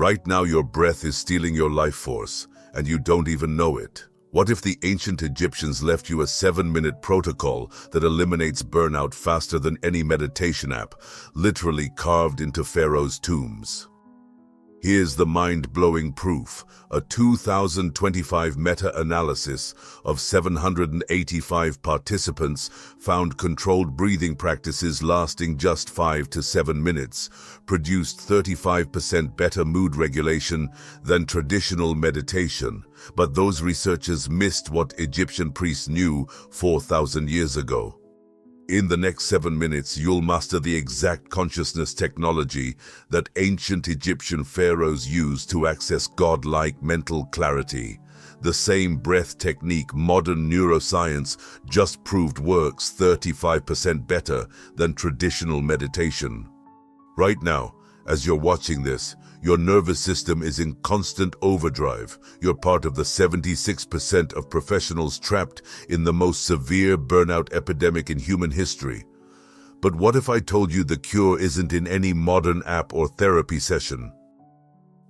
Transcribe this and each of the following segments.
Right now your breath is stealing your life force, and you don't even know it. What if the ancient Egyptians left you a 7-minute protocol that eliminates burnout faster than any meditation app, literally carved into pharaohs' tombs? Here's the mind-blowing proof. A 2025 meta-analysis of 785 participants found controlled breathing practices lasting just 5 to 7 minutes produced 35% better mood regulation than traditional meditation. But those researchers missed what Egyptian priests knew 4,000 years ago. In the next 7 minutes, you'll master the exact consciousness technology that ancient Egyptian pharaohs used to access godlike mental clarity. The same breath technique modern neuroscience just proved works 35% better than traditional meditation. Right now, as you're watching this, your nervous system is in constant overdrive. You're part of the 76% of professionals trapped in the most severe burnout epidemic in human history. But what if I told you the cure isn't in any modern app or therapy session?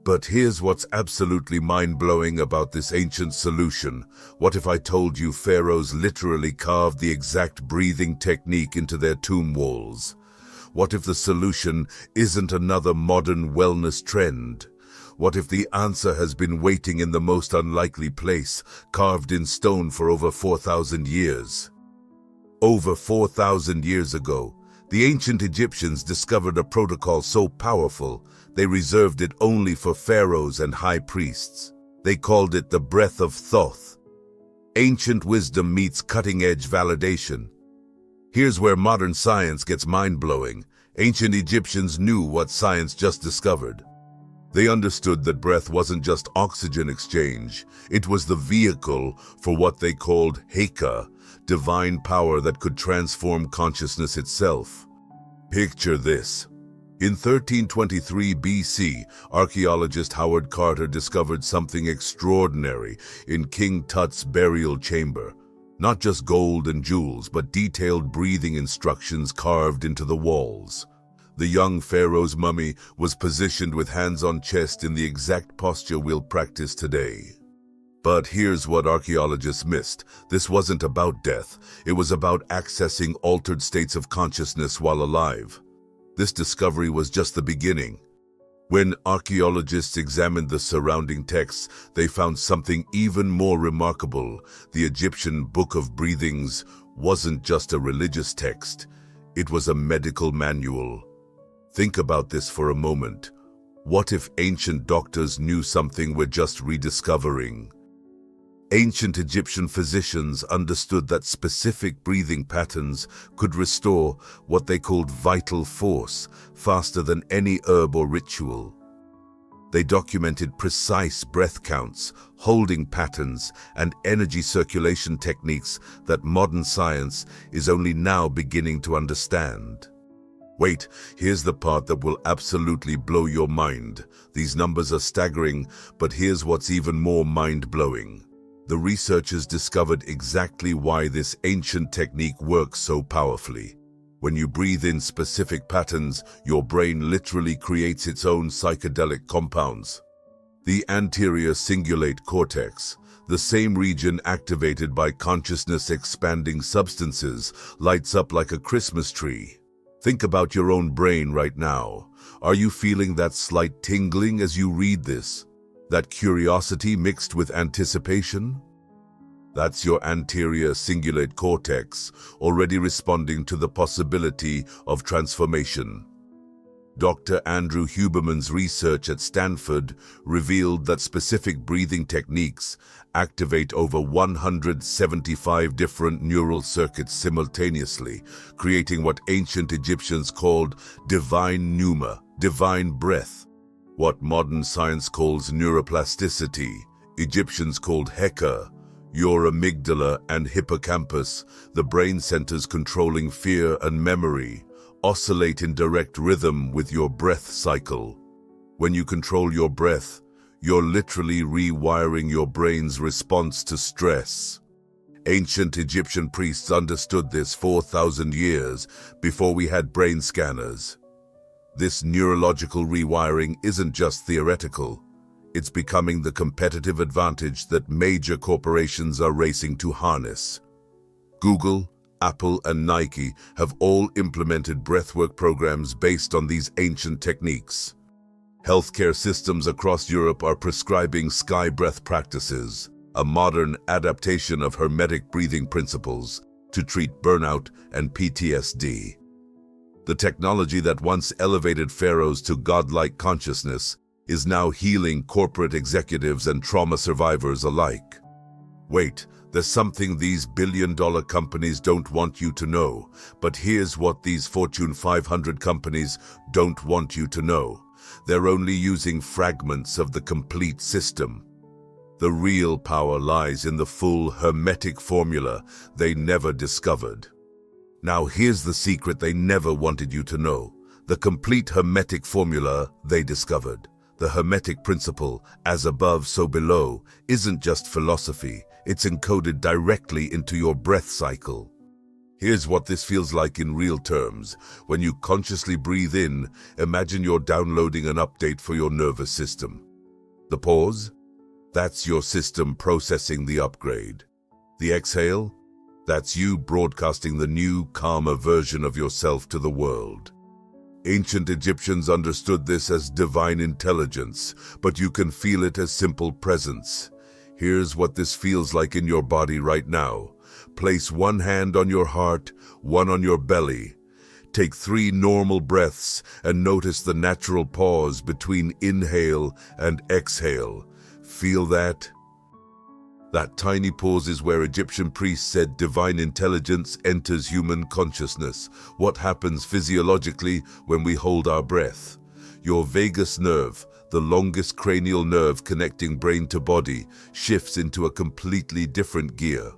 But here's what's absolutely mind-blowing about this ancient solution. What if I told you pharaohs literally carved the exact breathing technique into their tomb walls? What if the solution isn't another modern wellness trend? What if the answer has been waiting in the most unlikely place, carved in stone for over 4,000 years? Over 4,000 years ago, the ancient Egyptians discovered a protocol so powerful, they reserved it only for pharaohs and high priests. They called it the breath of Thoth. Ancient wisdom meets cutting-edge validation. Here's where modern science gets mind-blowing. Ancient Egyptians knew what science just discovered. They understood that breath wasn't just oxygen exchange, it was the vehicle for what they called Heka, divine power that could transform consciousness itself. Picture this. In 1323 BC, archaeologist Howard Carter discovered something extraordinary in King Tut's burial chamber. Not just gold and jewels, but detailed breathing instructions carved into the walls. The young pharaoh's mummy was positioned with hands on chest in the exact posture we'll practice today. But here's what archaeologists missed. This wasn't about death. It was about accessing altered states of consciousness while alive. This discovery was just the beginning. When archaeologists examined the surrounding texts, they found something even more remarkable. The Egyptian Book of Breathings wasn't just a religious text, it was a medical manual. Think about this for a moment. What if ancient doctors knew something we're just rediscovering? Ancient Egyptian physicians understood that specific breathing patterns could restore what they called vital force faster than any herb or ritual. They documented precise breath counts, holding patterns, and energy circulation techniques that modern science is only now beginning to understand. Wait, here's the part that will absolutely blow your mind. These numbers are staggering, but here's what's even more mind-blowing. The researchers discovered exactly why this ancient technique works so powerfully. When you breathe in specific patterns, your brain literally creates its own psychedelic compounds. The anterior cingulate cortex, the same region activated by consciousness-expanding substances, lights up like a Christmas tree. Think about your own brain right now. Are you feeling that slight tingling as you read this? That curiosity mixed with anticipation? That's your anterior cingulate cortex, already responding to the possibility of transformation. Dr. Andrew Huberman's research at Stanford revealed that specific breathing techniques activate over 175 different neural circuits simultaneously, creating what ancient Egyptians called divine pneuma, divine breath. What modern science calls neuroplasticity, Egyptians called Heka. Your amygdala and hippocampus, the brain centers controlling fear and memory, oscillate in direct rhythm with your breath cycle. When you control your breath, you're literally rewiring your brain's response to stress. Ancient Egyptian priests understood this 4,000 years before we had brain scanners. This neurological rewiring isn't just theoretical. It's becoming the competitive advantage that major corporations are racing to harness. Google, Apple, and Nike have all implemented breathwork programs based on these ancient techniques. Healthcare systems across Europe are prescribing sky breath practices, a modern adaptation of hermetic breathing principles to treat burnout and PTSD. The technology that once elevated pharaohs to godlike consciousness is now healing corporate executives and trauma survivors alike. Wait, there's something these billion-dollar companies don't want you to know, but here's what these Fortune 500 companies don't want you to know. They're only using fragments of the complete system. The real power lies in the full hermetic formula they never discovered. Now here's the secret they never wanted you to know. The complete hermetic formula they discovered. The hermetic principle, as above so below, isn't just philosophy. It's encoded directly into your breath cycle. Here's what this feels like in real terms. When you consciously breathe in, imagine you're downloading an update for your nervous system. The pause? That's your system processing the upgrade. The exhale? That's you broadcasting the new, calmer version of yourself to the world. Ancient Egyptians understood this as divine intelligence, but you can feel it as simple presence. Here's what this feels like in your body right now. Place one hand on your heart, one on your belly. Take 3 normal breaths and notice the natural pause between inhale and exhale. Feel that? That tiny pause is where Egyptian priests said divine intelligence enters human consciousness. What happens physiologically when we hold our breath? Your vagus nerve, the longest cranial nerve connecting brain to body, shifts into a completely different gear.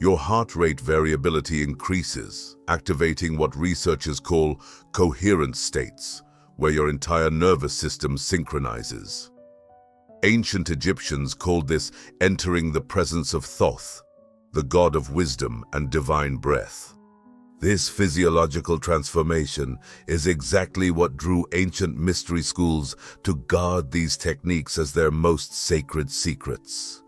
Your heart rate variability increases, activating what researchers call coherent states, where your entire nervous system synchronizes. Ancient Egyptians called this entering the presence of Thoth, the god of wisdom and divine breath. This physiological transformation is exactly what drew ancient mystery schools to guard these techniques as their most sacred secrets.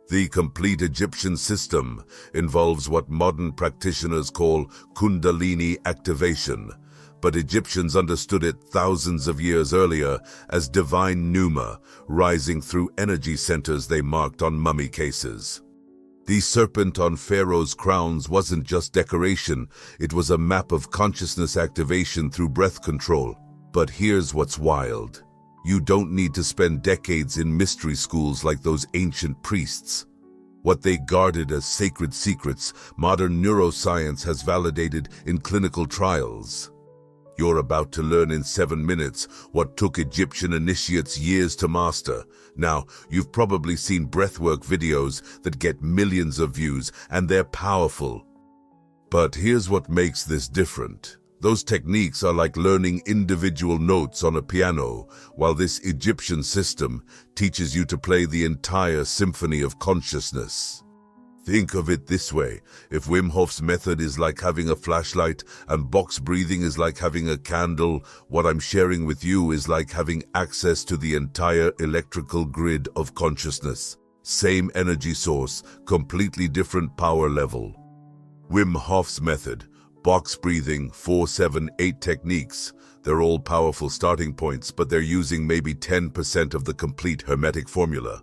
The complete Egyptian system involves what modern practitioners call Kundalini activation, but Egyptians understood it thousands of years earlier as divine pneuma, rising through energy centers they marked on mummy cases. The serpent on pharaohs' crowns wasn't just decoration, it was a map of consciousness activation through breath control. But here's what's wild. You don't need to spend decades in mystery schools like those ancient priests. What they guarded as sacred secrets, modern neuroscience has validated in clinical trials. You're about to learn in 7 minutes what took Egyptian initiates years to master. Now, you've probably seen breathwork videos that get millions of views, and they're powerful. But here's what makes this different. Those techniques are like learning individual notes on a piano, while this Egyptian system teaches you to play the entire symphony of consciousness. Think of it this way. If Wim Hof's method is like having a flashlight and box breathing is like having a candle, what I'm sharing with you is like having access to the entire electrical grid of consciousness. Same energy source, completely different power level. Wim Hof's method, box breathing, 4-7-8 techniques. They're all powerful starting points, but they're using maybe 10% of the complete hermetic formula.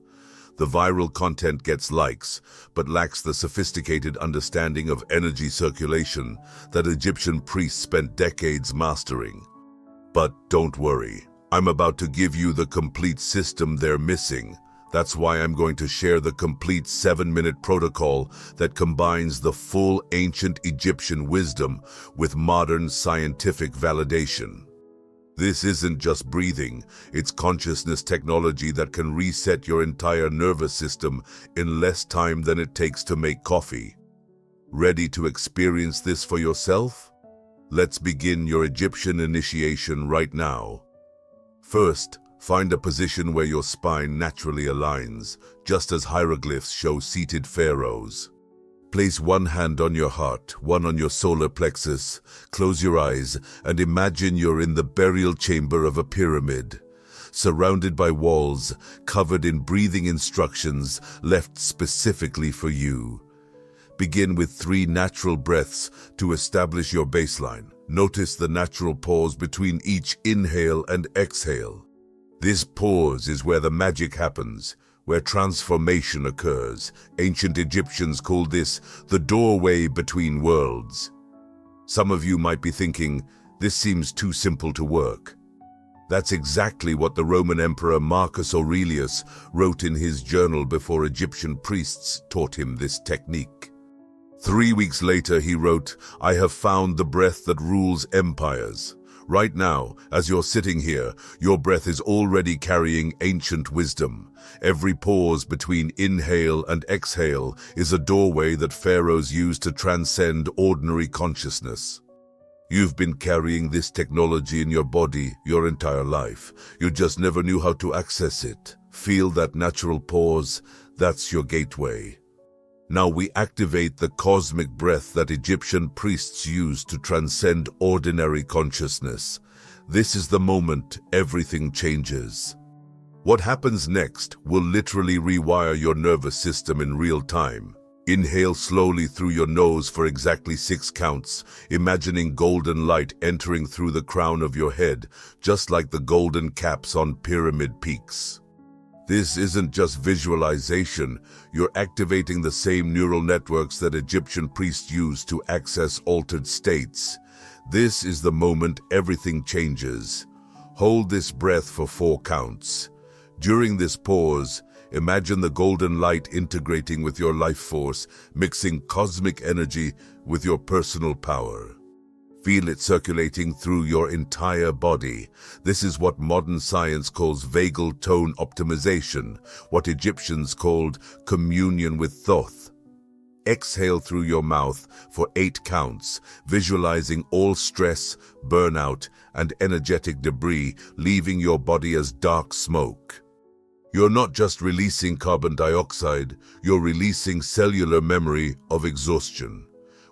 The viral content gets likes, but lacks the sophisticated understanding of energy circulation that Egyptian priests spent decades mastering. But don't worry, I'm about to give you the complete system they're missing. That's why I'm going to share the complete 7-minute protocol that combines the full ancient Egyptian wisdom with modern scientific validation. This isn't just breathing, it's consciousness technology that can reset your entire nervous system in less time than it takes to make coffee. Ready to experience this for yourself? Let's begin your Egyptian initiation right now. First, find a position where your spine naturally aligns, just as hieroglyphs show seated pharaohs. Place one hand on your heart, one on your solar plexus. Close your eyes and imagine you're in the burial chamber of a pyramid, surrounded by walls covered in breathing instructions left specifically for you. Begin with 3 natural breaths to establish your baseline. Notice the natural pause between each inhale and exhale. This pause is where the magic happens, where transformation occurs. Ancient Egyptians called this the doorway between worlds. Some of you might be thinking, this seems too simple to work. That's exactly what the Roman Emperor Marcus Aurelius wrote in his journal before Egyptian priests taught him this technique. 3 weeks later, he wrote, "I have found the breath that rules empires." Right now, as you're sitting here, your breath is already carrying ancient wisdom. Every pause between inhale and exhale is a doorway that pharaohs used to transcend ordinary consciousness. You've been carrying this technology in your body your entire life. You just never knew how to access it. Feel that natural pause? That's your gateway. Now we activate the cosmic breath that Egyptian priests used to transcend ordinary consciousness. This is the moment everything changes. What happens next will literally rewire your nervous system in real time. Inhale slowly through your nose for exactly 6 counts, imagining golden light entering through the crown of your head, just like the golden caps on pyramid peaks. This isn't just visualization, you're activating the same neural networks that Egyptian priests used to access altered states. This is the moment everything changes. Hold this breath for 4 counts. During this pause, imagine the golden light integrating with your life force, mixing cosmic energy with your personal power. Feel it circulating through your entire body. This is what modern science calls vagal tone optimization, what Egyptians called communion with Thoth. Exhale through your mouth for 8 counts, visualizing all stress, burnout, and energetic debris leaving your body as dark smoke. You're not just releasing carbon dioxide, you're releasing cellular memory of exhaustion.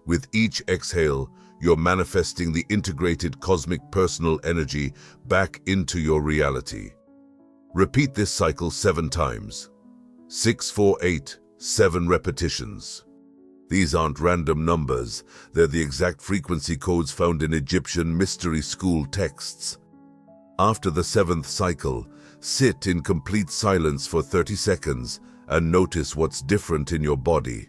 With each exhale, you're manifesting the integrated cosmic personal energy back into your reality. Repeat this cycle 7 times. 6, 4, 8, 7 repetitions. These aren't random numbers, they're the exact frequency codes found in Egyptian mystery school texts. After the 7th cycle, sit in complete silence for 30 seconds and notice what's different in your body.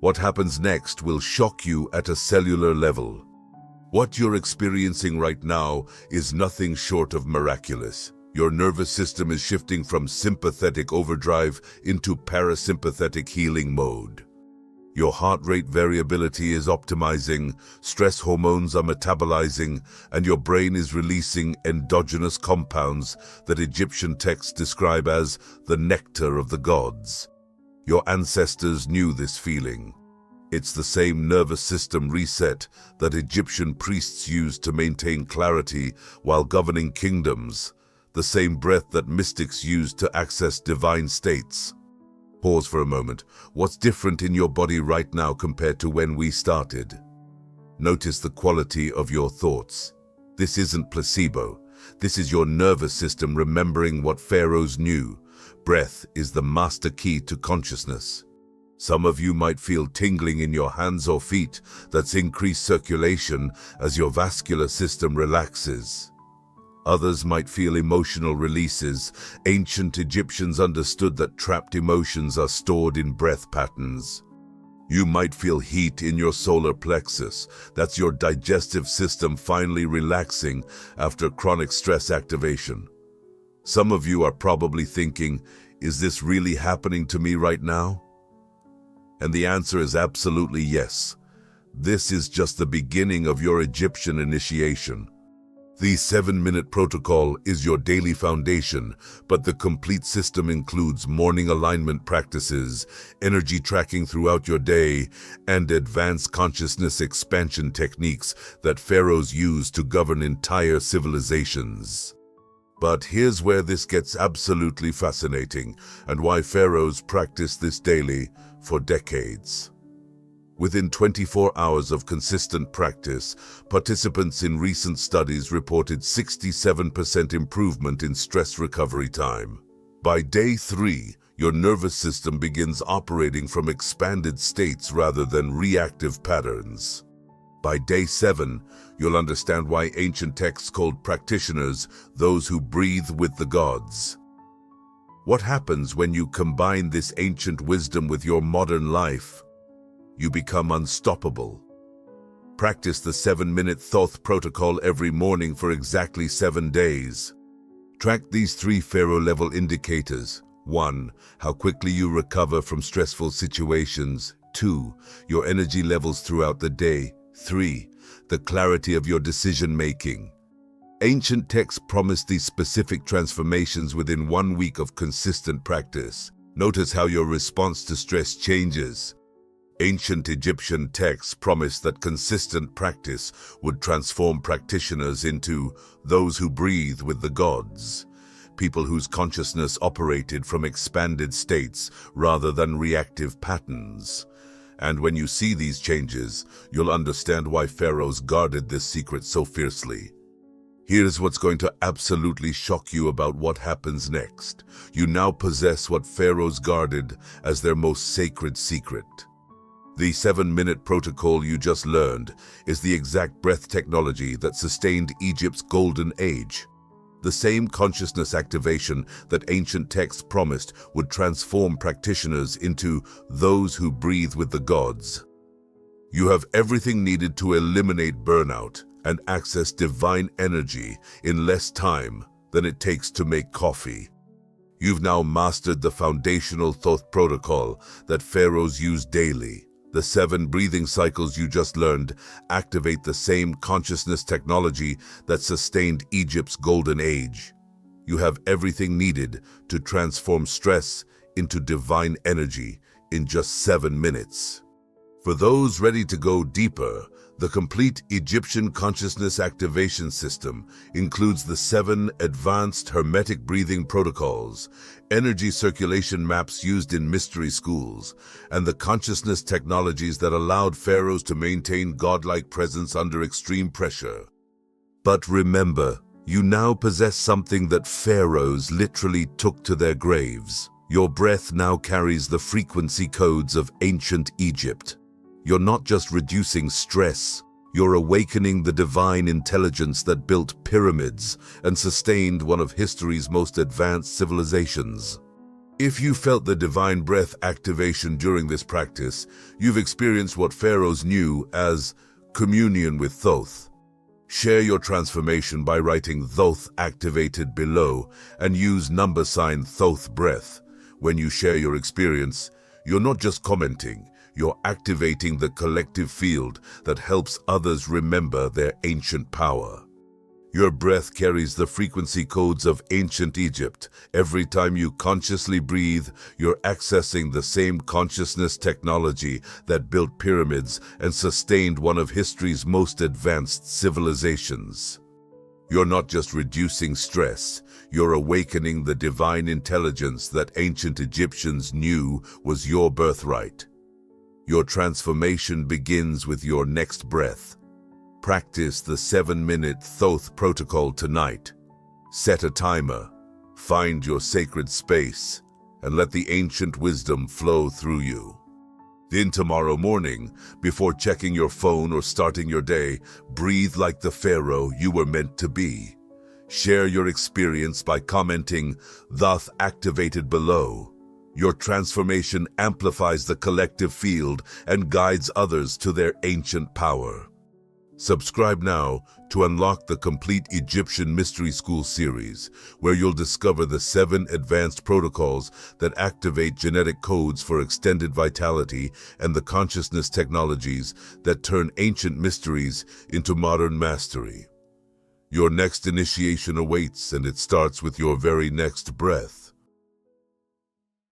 What happens next will shock you at a cellular level. What you're experiencing right now is nothing short of miraculous. Your nervous system is shifting from sympathetic overdrive into parasympathetic healing mode. Your heart rate variability is optimizing, stress hormones are metabolizing, and your brain is releasing endogenous compounds that Egyptian texts describe as the nectar of the gods. Your ancestors knew this feeling. It's the same nervous system reset that Egyptian priests used to maintain clarity while governing kingdoms, the same breath that mystics used to access divine states. Pause for a moment. What's different in your body right now compared to when we started? Notice the quality of your thoughts. This isn't placebo. This is your nervous system remembering what pharaohs knew. Breath is the master key to consciousness. Some of you might feel tingling in your hands or feet. That's increased circulation as your vascular system relaxes. Others might feel emotional releases. Ancient Egyptians understood that trapped emotions are stored in breath patterns. You might feel heat in your solar plexus. That's your digestive system finally relaxing after chronic stress activation. Some of you are probably thinking, is this really happening to me right now? And the answer is absolutely yes. This is just the beginning of your Egyptian initiation. The 7-minute protocol is your daily foundation, but the complete system includes morning alignment practices, energy tracking throughout your day, and advanced consciousness expansion techniques that pharaohs used to govern entire civilizations. But here's where this gets absolutely fascinating, and why pharaohs practiced this daily for decades. Within 24 hours of consistent practice, participants in recent studies reported 67% improvement in stress recovery time. By day 3, your nervous system begins operating from expanded states rather than reactive patterns. By day 7, you'll understand why ancient texts called practitioners those who breathe with the gods. What happens when you combine this ancient wisdom with your modern life? You become unstoppable. Practice the 7-minute Thoth protocol every morning for exactly 7 days. Track these 3 pharaoh-level indicators. 1. How quickly you recover from stressful situations. 2. Your energy levels throughout the day. 3. The clarity of your decision-making. Ancient texts promised these specific transformations within 1 week of consistent practice. Notice how your response to stress changes. Ancient Egyptian texts promised that consistent practice would transform practitioners into those who breathe with the gods, people whose consciousness operated from expanded states rather than reactive patterns. And when you see these changes, you'll understand why pharaohs guarded this secret so fiercely. Here's what's going to absolutely shock you about what happens next. You now possess what pharaohs guarded as their most sacred secret. The 7-minute protocol you just learned is the exact breath technology that sustained Egypt's golden age. The same consciousness activation that ancient texts promised would transform practitioners into those who breathe with the gods. You have everything needed to eliminate burnout and access divine energy in less time than it takes to make coffee. You've now mastered the foundational Thoth protocol that pharaohs use daily. The 7 breathing cycles you just learned activate the same consciousness technology that sustained Egypt's golden age. You have everything needed to transform stress into divine energy in just 7 minutes. For those ready to go deeper, the complete Egyptian consciousness activation system includes the 7 advanced hermetic breathing protocols, energy circulation maps used in mystery schools, and the consciousness technologies that allowed pharaohs to maintain godlike presence under extreme pressure. But remember, you now possess something that pharaohs literally took to their graves. Your breath now carries the frequency codes of ancient Egypt. You're not just reducing stress, you're awakening the divine intelligence that built pyramids and sustained one of history's most advanced civilizations. If you felt the divine breath activation during this practice, you've experienced what pharaohs knew as communion with Thoth. Share your transformation by writing Thoth activated below and use number sign Thoth breath. When you share your experience, you're not just commenting, you're activating the collective field that helps others remember their ancient power. Your breath carries the frequency codes of ancient Egypt. Every time you consciously breathe, you're accessing the same consciousness technology that built pyramids and sustained one of history's most advanced civilizations. You're not just reducing stress, you're awakening the divine intelligence that ancient Egyptians knew was your birthright. Your transformation begins with your next breath. Practice the 7-minute Thoth protocol tonight. Set a timer, find your sacred space, and let the ancient wisdom flow through you. Then tomorrow morning, before checking your phone or starting your day, breathe like the pharaoh you were meant to be. Share your experience by commenting "Thoth activated" below. Your transformation amplifies the collective field and guides others to their ancient power. Subscribe now to unlock the complete Egyptian Mystery School series, where you'll discover the 7 advanced protocols that activate genetic codes for extended vitality and the consciousness technologies that turn ancient mysteries into modern mastery. Your next initiation awaits, and it starts with your very next breath.